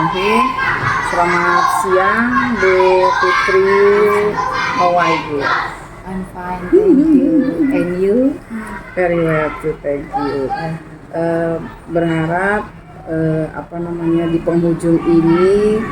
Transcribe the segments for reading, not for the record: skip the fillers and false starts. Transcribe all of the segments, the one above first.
Bismillahirrahmanirrahim. Selamat siang Bu Putri, how are you? I'm fine, thank you. And you? Very well too, thank you. Berharap di penghujung ini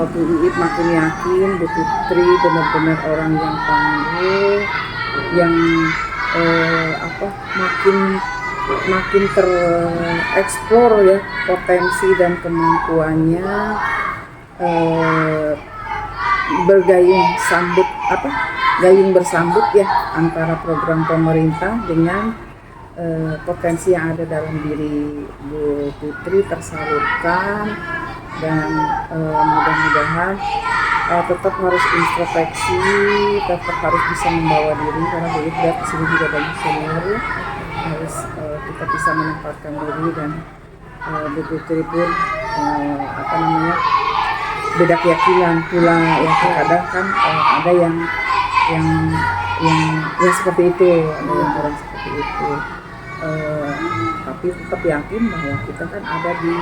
Bu Iip makin yakin Bu Putri benar-benar orang yang tangguh, yang makin tereksplor ya potensi dan kemampuannya, gayung bersambut ya antara program pemerintah dengan potensi yang ada dalam diri Bu Putri tersalurkan, dan mudah-mudahan tetap harus introspeksi, tetap harus bisa membawa diri, karena Bu Iip di sini juga banyak senior, harus kita bisa menempatkan diri, dan Bu Putri pun beda keyakinan pula ya, kadang kan ada yang seperti itu, ada yang orang seperti itu, tapi tetap yakin bahwa kita kan ada di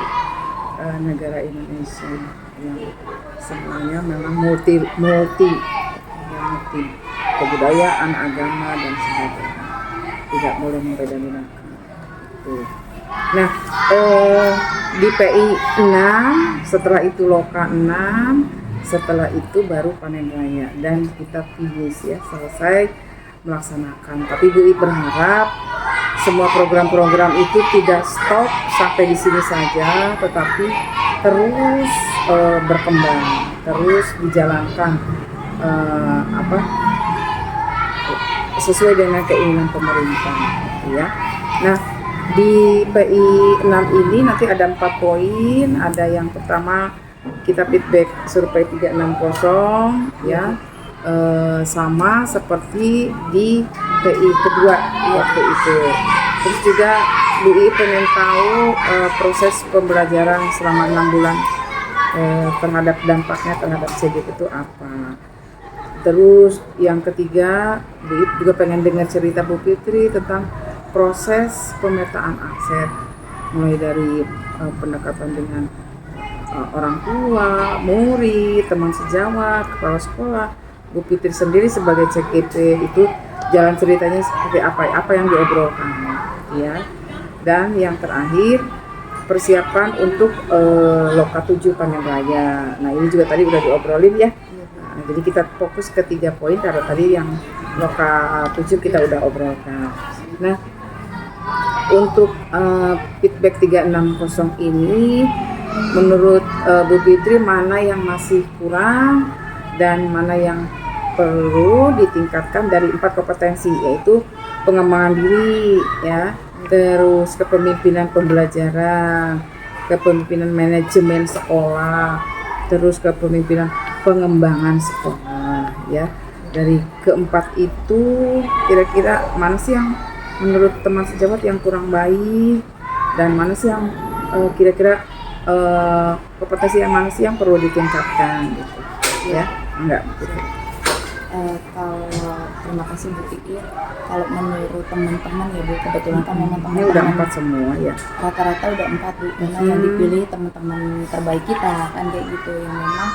negara Indonesia yang semuanya memang multi kebudayaan, agama dan sebagainya, tidak boleh membeda-bedakan itu. Nah, di PI 6, setelah itu Loka 6, setelah itu baru panen raya, dan kita finish ya, selesai melaksanakan. Tapi Bu Iip berharap semua program-program itu tidak stop sampai di sini saja, tetapi terus berkembang, terus dijalankan sesuai dengan keinginan pemerintah ya. Nah, di PI 6 ini nanti ada 4 poin. Ada yang pertama, kita feedback survei 360 ya, sama seperti di PI kedua waktu itu. Terus juga Bu Iip pengen tahu proses pembelajaran selama 6 bulan terhadap dampaknya terhadap CGP itu apa. Terus yang ketiga, Bu Iip juga pengen dengar cerita Bu Putri tentang proses pemetaan aset, mulai dari pendekatan dengan orang tua, murid, teman sejawat, kepala sekolah. Bu Putri sendiri sebagai CGP itu jalan ceritanya seperti apa yang diobrolkan ya. Dan yang terakhir, persiapan untuk Loka 7 panen raya. Nah, ini juga tadi udah diobrolin ya. Nah, jadi kita fokus ke 3 poin, karena tadi yang Loka 7 kita udah obrolkan. Nah, untuk feedback 360 ini, menurut Bu Putri mana yang masih kurang dan mana yang perlu ditingkatkan dari 4 kompetensi, yaitu pengembangan diri ya, terus kepemimpinan pembelajaran, kepemimpinan manajemen sekolah, terus kepemimpinan pengembangan sekolah ya. Dari keempat itu kira-kira mana sih yang menurut teman sejawat yang kurang baik, dan mana sih yang kira-kira kompetensi yang mana sih yang perlu ditingkatkan gitu ya, enggak gitu. Kalau terima kasih Bu Iip. Kalau menurut teman-teman ya Bu, kebetulan kan memang ini udah 4 semua ya, rata-rata udah 4 Bu, memang yang dipilih teman-teman terbaik kita kan, kayak gitu, yang memang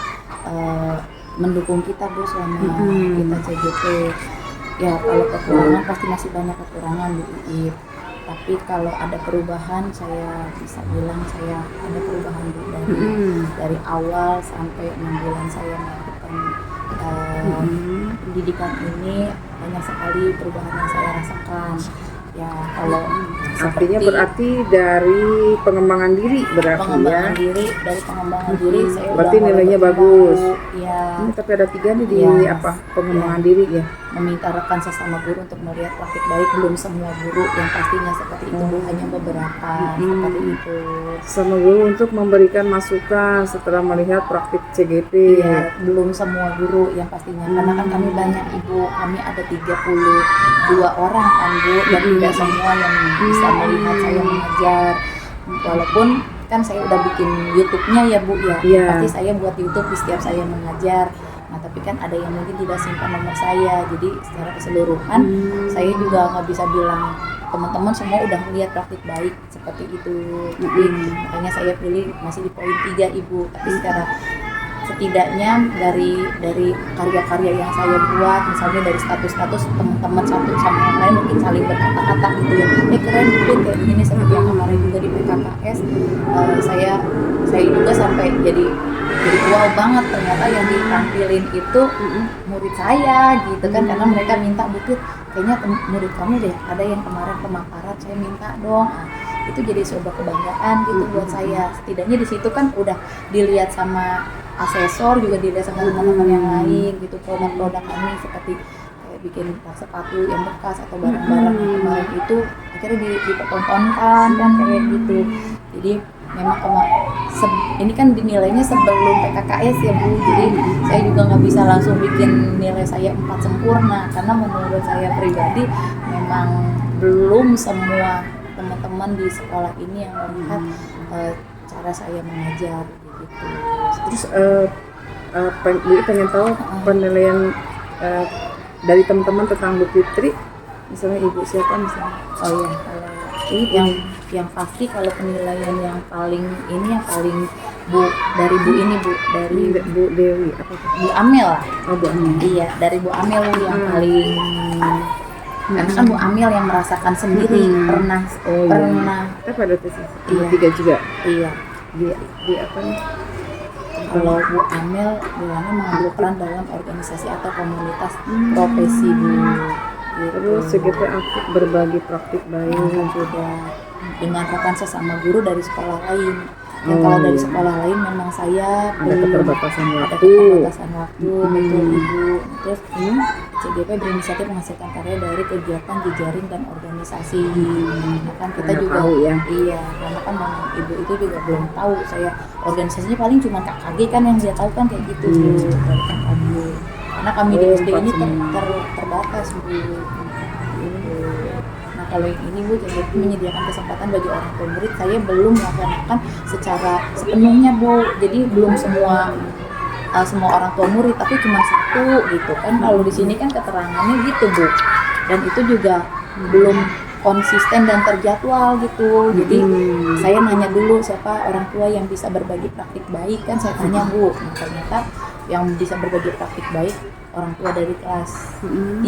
mendukung kita Bu selama kita CGP. Ya kalau kekurangan pasti masih banyak kekurangan Bu Iip, tapi kalau ada perubahan, saya bisa bilang saya ada perubahan Bu, dari awal sampai 6 bulan saya melakukan pendidikan ini, banyak sekali perubahan yang saya rasakan ya. Kalau artinya berarti dari pengembangan diri dari pengembangan diri saya berarti udah nilainya bagus ya. Tapi ada 3 nih di Ya, pengembangan diri ya. Meminta rekan sesama guru untuk melihat praktik baik, belum semua guru yang pastinya seperti itu Bu, hanya beberapa seperti itu. Sama guru untuk memberikan masukan setelah melihat praktik CGP. Ya, belum semua guru yang pastinya, karena kan kami banyak Ibu, kami ada 32 orang kan Bu, dan tidak semua yang bisa melihat saya mengajar. Walaupun kan saya udah bikin YouTube-nya ya Bu ya, pasti saya buat YouTube di setiap saya mengajar. Nah tapi kan ada yang mungkin tidak simpan nomor saya, jadi secara keseluruhan saya juga nggak bisa bilang teman-teman semua udah melihat praktik baik seperti itu. Jadi makanya saya pilih masih di poin 3 Ibu. Tapi secara setidaknya dari karya-karya yang saya buat, misalnya dari status-status teman-teman satu sama yang lain mungkin saling berkata-kata gitu ya, keren Bupin kayak begini, seperti yang kemarin juga di PKKS. Saya juga sampai jadi wow banget, ternyata yang ditampilin itu murid saya gitu kan, karena mereka minta Bukit kayaknya murid kamu deh ada yang kemarin pemaparan, saya minta dong. Itu jadi sebuah kebanggaan gitu buat saya. Setidaknya di situ kan udah dilihat sama asesor, juga dilihat sama teman-teman yang lain gitu, produk-produk kami seperti kayak bikin sepatu yang bekas atau barang-barang yang kemarin itu akhirnya dipertontonkan kan kayak gitu. Jadi memang ini kan dinilainya sebelum PKKS ya Bu, jadi saya juga nggak bisa langsung bikin nilai saya 4 sempurna, karena menurut saya pribadi memang belum semua teman-teman di sekolah ini yang melihat cara saya mengajar gitu. Terus Bu pengen tahu penilaian dari teman-teman tentang Bu Fitri, misalnya Ibu siapa misalnya? Oh iya, kalau ini yang pasti kalau penilaian yang paling Bu dari Bu ini Bu, dari Bu Dewi apa tuh? Bu Amel lah. Oh Bu Amel. Iya, dari Bu Amel yang paling, karena kan Bu Amel yang merasakan sendiri, pernah kita pada tesis iya. 3 juga. Iya. Di apa nih? Kalau Bu Amel bilangnya mengambil peran dalam organisasi atau komunitas profesi Bu. Gitu. Terus segitu aktif berbagi praktik baik juga dengan rekan sesama guru dari sekolah lain. Yang kalau dari sekolah lain memang saya ada keterbatasan ada waktu. keterbatasan waktu, betul Ibu. Terus CGP berinisiatif menghasilkan karya dari kegiatan jejaring dan organisasi. Nah, kan kita Anda juga tahu ya. Iya, karena kan memang Ibu itu juga belum tahu, saya organisasinya paling cuma KKG kan yang dia tahu kan kayak gitu Bu, dari KKG. Karena kami di SD ini terbatas Bu. Nah kalau yang ini Bu, jadi menyediakan kesempatan bagi orang tua murid, saya belum melaksanakan secara sepenuhnya Bu. Jadi belum semua orang tua murid, tapi cuma 1 gitu kan. Kalau di sini kan keterangannya gitu Bu. Dan itu juga belum konsisten dan terjadwal gitu. Jadi saya nanya dulu siapa orang tua yang bisa berbagi praktik baik kan, saya tanya Bu. Nah, ternyata yang bisa berbagi praktik baik orang tua dari kelas 3,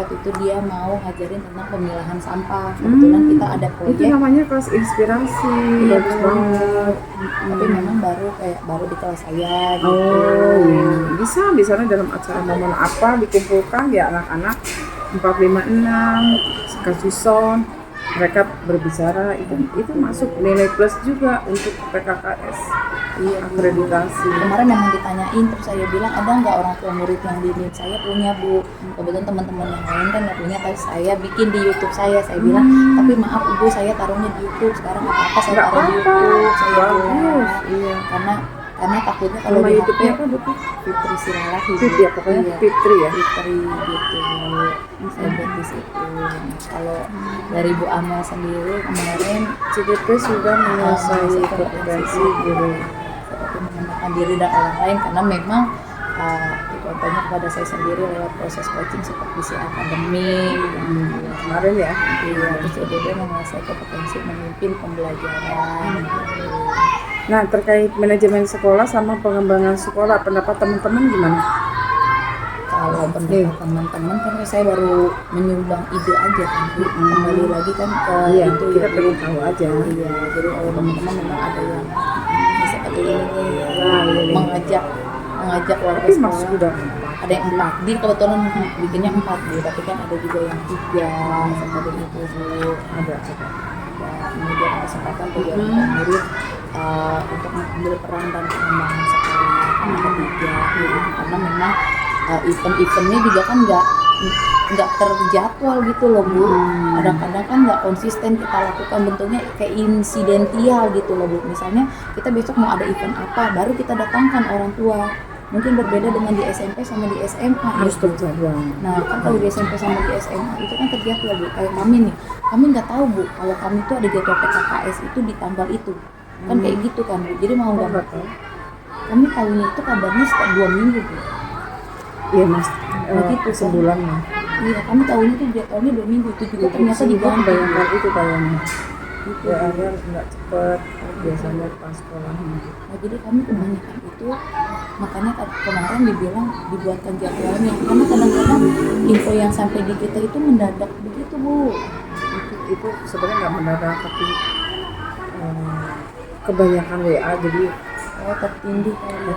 waktu itu dia mau ngajarin tentang pemilahan sampah. Kebetulan kita ada Itu proyek. namanya kelas inspirasi. Iya, Bagus banget. Tapi memang baru di kelas saya gitu. Oh iya. Bisa dalam acara momen apa dikumpulkan ya anak-anak 456 kasih sound, mereka berbicara, itu masuk nilai plus juga untuk PKKS. Iya, akreditasi. Kemarin memang ditanyain, terus saya bilang ada nggak orang tua murid yang di NIM saya punya Bu. Kebetulan teman-teman yang lain kan nggak punya, tapi saya bikin di YouTube saya bilang, tapi maaf Ibu saya taruhnya di YouTube, sekarang apa saya taruh di YouTube, saya bilang. Iya. Karena takutnya kalau di HP apa betul? Fitri Siralahi. Fitri ya pokoknya iya. Fitri ya. Fitri gitu. Saya buat di situ. Kalau dari Bu Amel sendiri kemarin CGP sudah menyelesaikan kompetensi guru seperti mengembangkan diri dan orang lain, karena memang contohnya kepada saya sendiri lewat proses coaching seperti si akademi kemarin ya. Iya, terus CGP menyelesaikan kompetensi memimpin pembelajaran. Nah, terkait manajemen sekolah sama pengembangan sekolah, pendapat teman-teman gimana? Kalau pendapat teman-teman kan saya baru menyumbang ide aja kan, kembali lagi kan ke itu kita ya, perlu tahu aja. Iya, jadi kalau teman-teman memang ada yang seperti ini mengajak warga Tapi sekolah. maksud udah Ada yang 4, di kebetulan bikinnya 4 Bu, tapi kan ada juga yang 3 seperti itu Bu. ada. Menyediakan kesempatan bagi orang murid untuk mengambil peran dan pengembangan sekolah yang ketiga gitu. Karena memang event-eventnya juga kan nggak terjadwal gitu loh Bu. Kadang-kadang kan nggak konsisten kita lakukan, bentuknya kayak insidental gitu loh Bu. Misalnya kita besok mau ada event apa, baru kita datangkan orang tua. Mungkin berbeda dengan di SMP sama di SMA Harus gitu. terjadwal. Nah kan kalau di SMP sama di SMA itu kan terjadwal Bu. Kayak kami nih, kami nggak tahu Bu kalau kami tuh ada jadwal PKKS itu di tanggal itu. Kan kayak gitu kan Bu. Jadi mau nggak mau kami tahunya itu kabarnya setiap 2 minggu Bu. Iya mas, Begitu, kan? sebulan ya. Iya, kami tahunya tuh jadwalnya 2 minggu, itu juga ternyata Sih, diganti. kebanyakan itu kayaknya. Gitu. Ya agar nggak cepet biasanya pas sekolahnya. Nah, jadi kami kebanyakan itu, makanya kemarin dibilang dibuatkan jadwalnya, karena kadang-kadang info yang sampai di kita itu mendadak begitu Bu. Itu sebenarnya nggak mendadak tapi kebanyakan WA jadi Tertindih kali ya.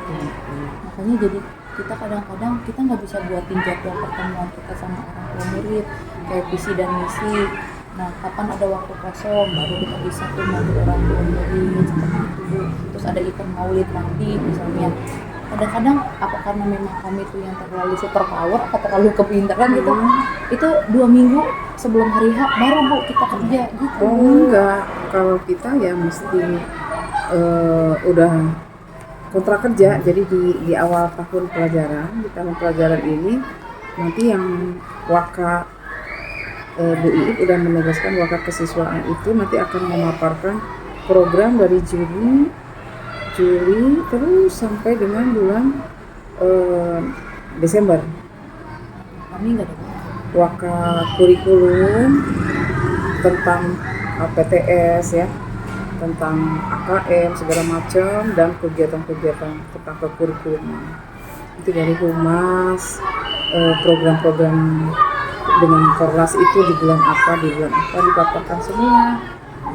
Makanya jadi kita kadang-kadang kita nggak bisa buatin jadwal pertemuan kita sama orang tua murid kayak visi dan misi. Nah, kapan ada waktu kosong baru kita bisa tuh manggil orang tua murid seperti itu Bu. Terus ada event maulid nanti misalnya. Kadang-kadang apa karena memang kami tuh yang terlalu super power atau terlalu kepintaran gitu, itu 2 minggu sebelum hari H baru Bu kita kerja gitu. enggak, kalau kita ya mesti udah kontrak kerja, jadi di awal tahun pelajaran, di tahun pelajaran ini nanti yang waka Bu Iip udah menugaskan waka kesiswaan itu nanti akan memaparkan program dari Juli terus sampai dengan bulan Desember. Kami nggak ada Waka kurikulum tentang PTS ya, tentang AKM segala macam dan kegiatan-kegiatan tentang kekurikulum. Itu dari humas, program-program dengan Korlas itu di bulan apa dipaparkan semua.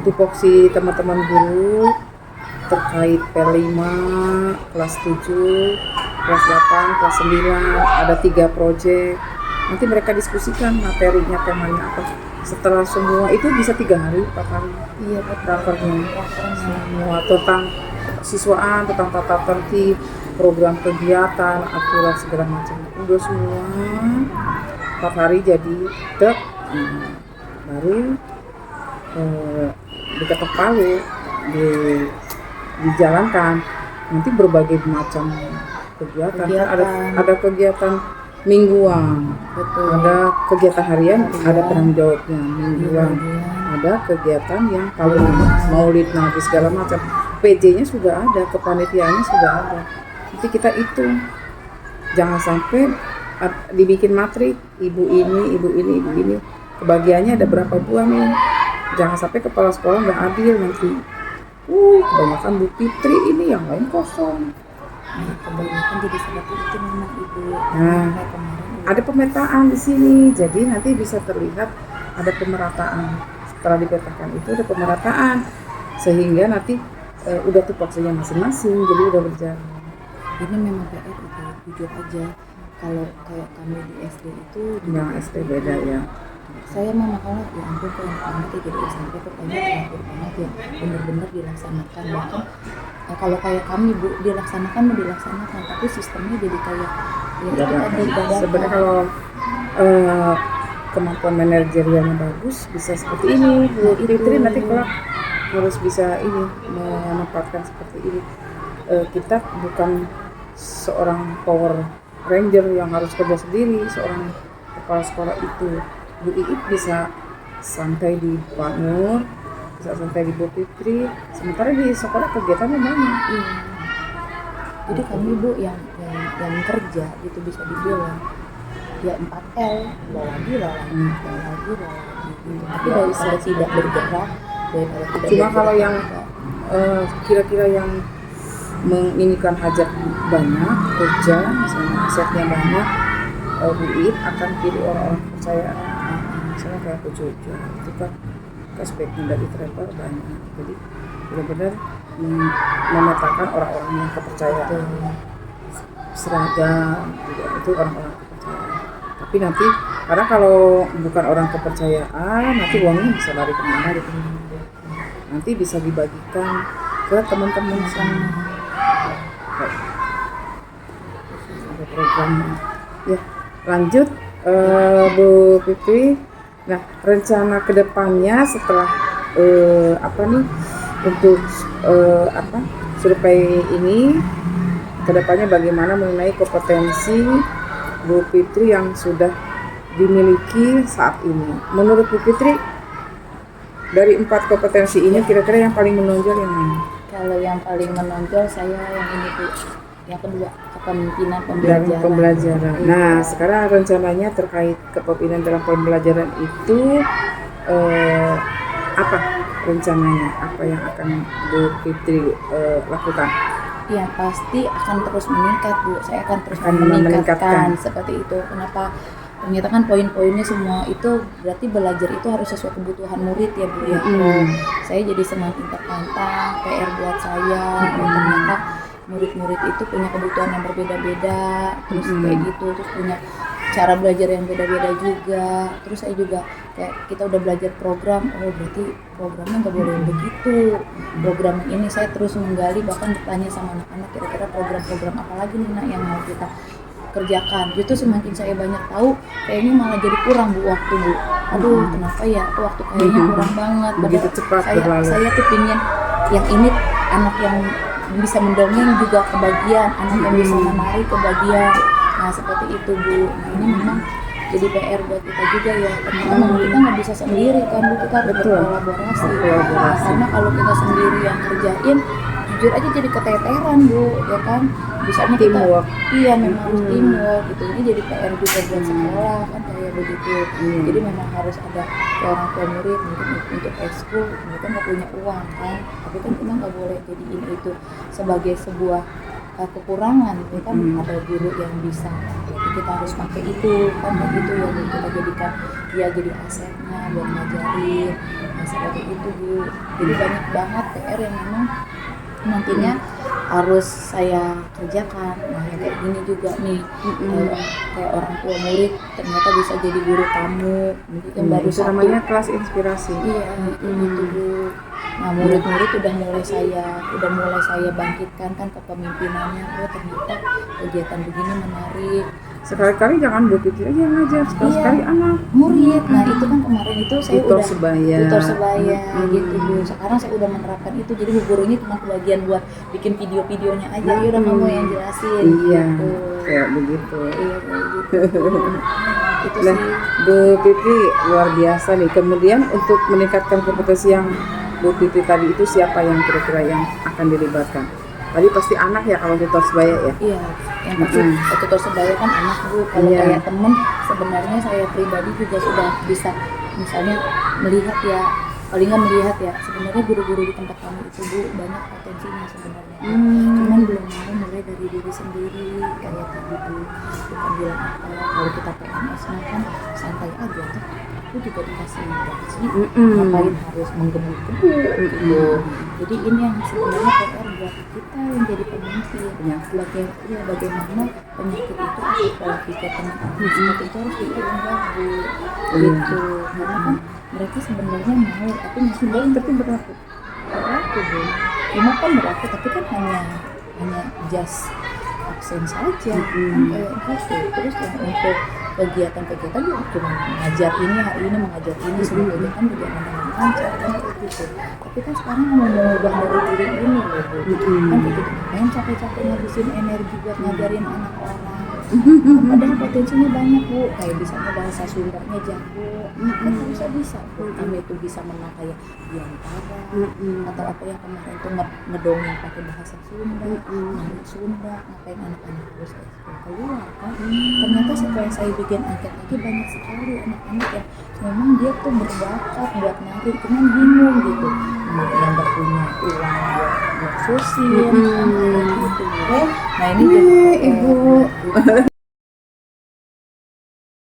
Tupoksi teman-teman guru terkait P5, kelas 7, kelas 8, kelas 9, ada 3 proyek. Nanti mereka diskusikan materinya, temanya apa. Setelah semua itu bisa 3 hari, 4 hari. Iya, Rapernya semua tentang siswaan, tentang tata tertib, program kegiatan, aturan segala macam. Udah semua 4 hari jadi dek, baru diketok palu, dijalankan. Nanti berbagai macam kegiatan. Ada kegiatan mingguan, betul. ada kegiatan harian, ada penanggung jawabnya mingguan, ada kegiatan yang kalau maulid nabi segala macam, PJ-nya sudah ada, kepanitiaannya sudah ada. Nanti kita hitung, jangan sampai dibikin matrik, ibu ini, kebagiannya ada berapa buah nih, jangan sampai kepala sekolah nggak adil nanti. Kebanyakan Bu Fitri ini yang lain kosong. Kebanyakan jadi seperti itu memang Ibu. Nah, ada pemetaan di sini, jadi nanti bisa terlihat ada pemerataan. Setelah dipetakan itu ada pemerataan, sehingga nanti udah tupoksinya masing-masing, jadi udah berjalan. Ini memang PR Ibu, jujur aja. Kalau kayak kami di SD itu, Yang SD beda ya. saya mah makanya ya ampun kayak anak ya jadi SMP pokoknya terakhir banget ya benar-benar dilaksanakan bahkan kalau kayak kami Bu dilaksanakan, tapi sistemnya jadi kayak ya itu tadi dadakan. Sebenarnya kalau kemampuan manajerialnya bagus bisa seperti ini. Bu Fitri nanti kelak harus bisa ini menempatkan seperti ini. Kita bukan seorang Power Ranger yang harus kerja sendiri, seorang kepala sekolah itu. Bu Iip bisa santai di Pak Nur, bisa santai di Bu Fitri, sementara di sekolah kegiatannya banyak. Jadi kami Bu yang kerja gitu bisa dibilang ya 4L, bawa lagi gitu. Tapi daripada tidak bergerak, daripada tidak Cuma bergerak, kalau yang kira-kira yang menginginkan hajat banyak, kerja, misalnya asetnya banyak, Bu Iip akan pilih orang-orang kepercayaan. Misalnya kayak Bu Jojo, itu kan cashbacknya dari travel banyak. Jadi benar-benar memetakan orang-orang yang kepercayaan. Seragam juga itu orang-orang kepercayaan. Tapi nanti karena kalau bukan orang kepercayaan, nanti uangnya bisa lari kemana gitu. Nanti bisa dibagikan ke teman-teman semua. Ada programnya. Ya, lanjut Bu Fitri. Nah, rencana kedepannya setelah untuk survei ini, kedepannya bagaimana mengenai kompetensi Bu Fitri yang sudah dimiliki saat ini. Menurut Bu Fitri, dari 4 kompetensi ini kira-kira yang paling menonjol yang mana? Kalau yang paling menonjol saya yang ini Bu, yang kedua kepemimpinan dalam pembelajaran. pembelajaran. Iya. Nah, sekarang rencananya terkait kepemimpinan dalam pembelajaran itu apa rencananya? Apa yang akan Bu Fitri lakukan? Ya pasti akan terus meningkat Bu, saya akan terus Akan meningkatkan meningkatkan. seperti itu. Kenapa? Ternyata kan poin-poinnya semua itu berarti belajar itu harus sesuai kebutuhan murid ya Bu ya. Saya jadi semakin tertantang, PR buat saya. Ternyata murid-murid itu punya kebutuhan yang berbeda-beda, terus kayak gitu, terus punya cara belajar yang beda-beda juga. Terus saya juga kayak kita udah belajar program, oh berarti programnya nggak boleh begitu. Program ini saya terus menggali, bahkan bertanya sama anak-anak kira-kira program-program apa lagi nih nak yang mau kita kerjakan. Itu semakin saya banyak tahu, kayaknya malah jadi kurang Bu waktu Bu. Aduh kenapa ya waktu kayaknya kurang banget. Begitu cepat berlalu. Saya tuh pingin yang ini anak yang bisa mendongeng juga kebagian, anak yang bisa menari kebagian. Nah seperti itu Bu. Nah ini memang jadi PR buat kita juga ya, teman-teman. Kita nggak bisa sendiri kan Bu, kita harus berkolaborasi. Nah, karena kalau kita sendiri yang kerjain, jujur aja jadi keteteran Bu, ya kan. Bisanya kita, Teamwork. iya memang harus teamwork gitu. Ini jadi PR juga buat sekolah kan kayak begitu. Jadi memang harus ada kayak orang tua murid mungkin untuk ekskul, mereka nggak punya uang kan, tapi kan kita nggak boleh jadiin itu sebagai sebuah kekurangan. Ya kan ada guru yang bisa, jadi kita harus pakai itu kan kayak gitu ya Bu. Kita jadikan dia jadi asetnya buat ngajarin. Nah seperti itu Bu. Jadi banyak banget PR yang memang nantinya harus saya kerjakan. Nah yang kayak gini juga nih, kayak orang tua murid ternyata bisa jadi guru tamu, mungkin baru Itu satu. namanya kelas inspirasi. Iya gitu Bu. Nah murid-murid udah mulai saya bangkitkan kan kepemimpinannya. Oh ternyata kegiatan begini menarik. Sekali-kali jangan Bu Fitri aja yang ngajar, sekali-kali anak. Murid. Nah itu kan kemarin itu saya Tutor udah sebaya. tutor sebaya gitu Bu. Sekarang saya udah menerapkan itu, jadi Bu gurunya cuma kebagian buat bikin video-videonya aja. Ya udah kamu yang jelasin. Iya, Gitu. kayak begitu. Iya kayak gitu. Itu Nah, sih. Bu Fitri luar biasa nih. Kemudian untuk meningkatkan kompetensi yang Bu Fitri tadi itu siapa yang kira-kira yang akan dilibatkan? Tadi pasti anak ya kalau tutor sebaya ya? Iya, yang pasti tutor sebaya kan anak Bu. Kalau Iya. kayak temen, sebenarnya saya pribadi juga sudah bisa misalnya melihat ya, paling nggak melihat ya, sebenarnya guru-guru di tempat kami itu Bu banyak potensinya sebenarnya. Cuman belum mau mulai dari diri sendiri kayak tadi Bu. Bukan bilang apa, kalau kita PNS mah kan santai aja tuh. Aku juga dikasih gaji, ngapain harus menggebu-gebu gitu. Jadi ini yang sebenarnya PR buat kita yang jadi pemimpin. Bagaimana penyakit itu atau pola pikir teman-teman seperti itu harus diubah Bu. Gitu. Karena kan mereka sebenarnya mau, tapi masih belum berlaku Bu. Cuma kan berlaku, tapi kan hanya just absen saja kan kayak gitu. Terus yang untuk kegiatan-kegiatan juga cuma mengajar ini, hari ini mengajar ini, semua kegiatan juga lancar kan kayak gitu. Tapi kan sekarang mau mengubah dari diri ini loh Bu. Kan kayak gitu, ngapain capek-capek ngabisin energi buat ngajarin anak orang. Padahal potensinya banyak Bu, kayak misalnya bahasa Sundanya jago, kan harusnya bisa Bu. Kami itu bisa menang kayak Diantara atau apa yang kemarin tuh ngedongeng pakai bahasa Sunda, nyanyi Sunda, ngapain anak-anak harus ekspor keluar kan. Ternyata setelah saya bikin angket lagi banyak sekali anak-anak yang memang dia tuh berbakat buat nari, cuman bingung gitu. Nah yang gak punya uang buat kursi kan kayak gitu. Nah ini jadi Ibu.